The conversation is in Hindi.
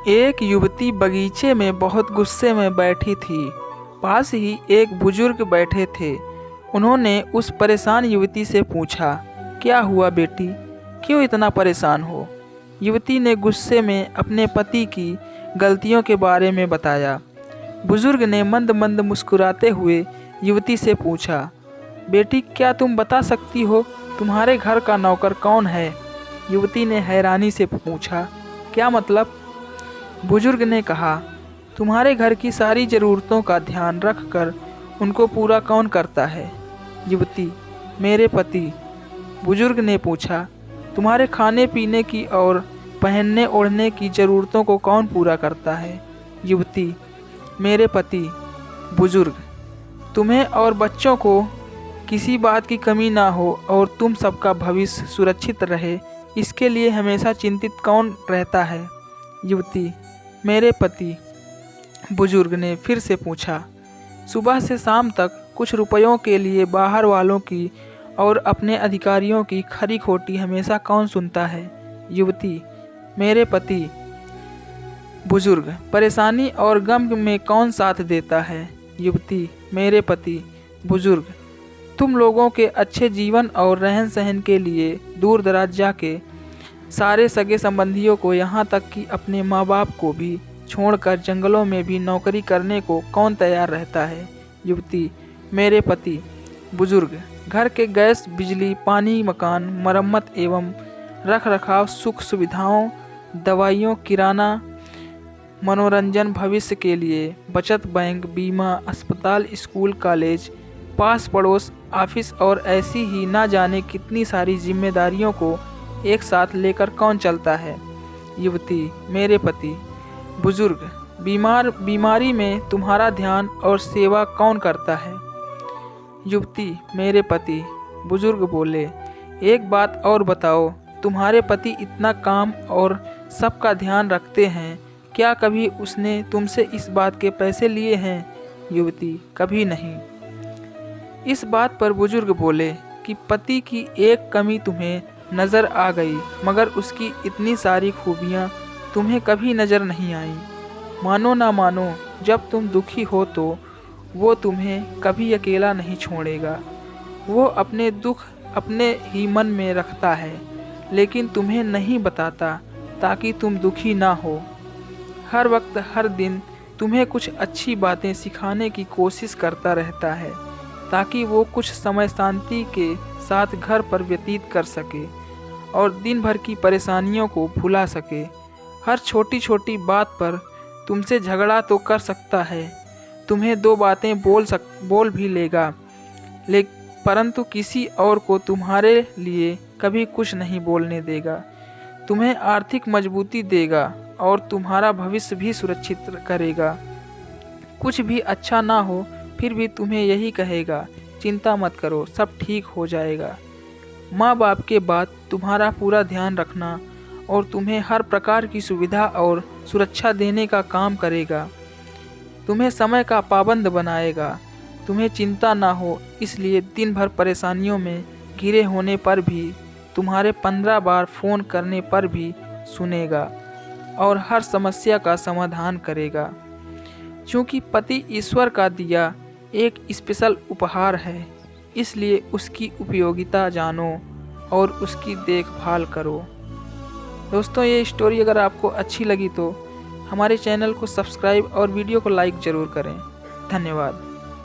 एक युवती बगीचे में बहुत गुस्से में बैठी थी। पास ही एक बुजुर्ग बैठे थे। उन्होंने उस परेशान युवती से पूछा, क्या हुआ बेटी, क्यों इतना परेशान हो? युवती ने गुस्से में अपने पति की गलतियों के बारे में बताया। बुजुर्ग ने मंद मंद मुस्कुराते हुए युवती से पूछा, बेटी क्या तुम बता सकती हो तुम्हारे घर का नौकर कौन है? युवती ने हैरानी से पूछा, क्या मतलब? बुजुर्ग ने कहा, तुम्हारे घर की सारी ज़रूरतों का ध्यान रखकर उनको पूरा कौन करता है? युवती, मेरे पति। बुजुर्ग ने पूछा, तुम्हारे खाने पीने की और पहनने ओढ़ने की ज़रूरतों को कौन पूरा करता है? युवती, मेरे पति। बुजुर्ग, तुम्हें और बच्चों को किसी बात की कमी ना हो और तुम सबका भविष्य सुरक्षित रहे, इसके लिए हमेशा चिंतित कौन रहता है? युवती, मेरे पति। बुजुर्ग ने फिर से पूछा, सुबह से शाम तक कुछ रुपयों के लिए बाहर वालों की और अपने अधिकारियों की खरी खोटी हमेशा कौन सुनता है? युवती, मेरे पति। बुजुर्ग, परेशानी और गम में कौन साथ देता है? युवती, मेरे पति। बुजुर्ग, तुम लोगों के अच्छे जीवन और रहन सहन के लिए दूर दराज जाके सारे सगे संबंधियों को, यहाँ तक कि अपने माँ बाप को भी छोड़कर जंगलों में भी नौकरी करने को कौन तैयार रहता है? युवती, मेरे पति। बुजुर्ग, घर के गैस, बिजली, पानी, मकान, मरम्मत एवं रख रखाव, सुख सुविधाओं, दवाइयों, किराना, मनोरंजन, भविष्य के लिए बचत बैंक, बीमा, अस्पताल, स्कूल, कॉलेज, पास पड़ोस, ऑफिस और ऐसी ही ना जाने कितनी सारी जिम्मेदारियों को एक साथ लेकर कौन चलता है? युवती, मेरे पति। बुजुर्ग, बीमारी में तुम्हारा ध्यान और सेवा कौन करता है? युवती, मेरे पति। बुजुर्ग बोले, एक बात और बताओ, तुम्हारे पति इतना काम और सबका ध्यान रखते हैं, क्या कभी उसने तुमसे इस बात के पैसे लिए हैं? युवती, कभी नहीं। इस बात पर बुजुर्ग बोले कि पति की एक कमी तुम्हें नज़र आ गई, मगर उसकी इतनी सारी खूबियाँ तुम्हें कभी नज़र नहीं आई। मानो ना मानो, जब तुम दुखी हो तो वो तुम्हें कभी अकेला नहीं छोड़ेगा। वो अपने दुख अपने ही मन में रखता है, लेकिन तुम्हें नहीं बताता ताकि तुम दुखी ना हो। हर वक्त हर दिन तुम्हें कुछ अच्छी बातें सिखाने की कोशिश करता रहता है, ताकि वो कुछ समय शांति के साथ घर पर व्यतीत कर सके और दिन भर की परेशानियों को भुला सके। हर छोटी छोटी बात पर तुमसे झगड़ा तो कर सकता है, तुम्हें दो बातें बोल भी लेगा, परंतु किसी और को तुम्हारे लिए कभी कुछ नहीं बोलने देगा। तुम्हें आर्थिक मजबूती देगा और तुम्हारा भविष्य भी सुरक्षित करेगा। कुछ भी अच्छा ना हो फिर भी तुम्हें यही कहेगा, चिंता मत करो, सब ठीक हो जाएगा। माँ बाप के बाद तुम्हारा पूरा ध्यान रखना और तुम्हें हर प्रकार की सुविधा और सुरक्षा देने का काम करेगा। तुम्हें समय का पाबंद बनाएगा। तुम्हें चिंता ना हो, इसलिए दिन भर परेशानियों में घिरे होने पर भी, तुम्हारे 15 बार फ़ोन करने पर भी सुनेगा और हर समस्या का समाधान करेगा। क्योंकि पति ईश्वर का दिया एक स्पेशल उपहार है, इसलिए उसकी उपयोगिता जानो और उसकी देखभाल करो। दोस्तों, ये स्टोरी अगर आपको अच्छी लगी तो हमारे चैनल को सब्सक्राइब और वीडियो को लाइक ज़रूर करें। धन्यवाद।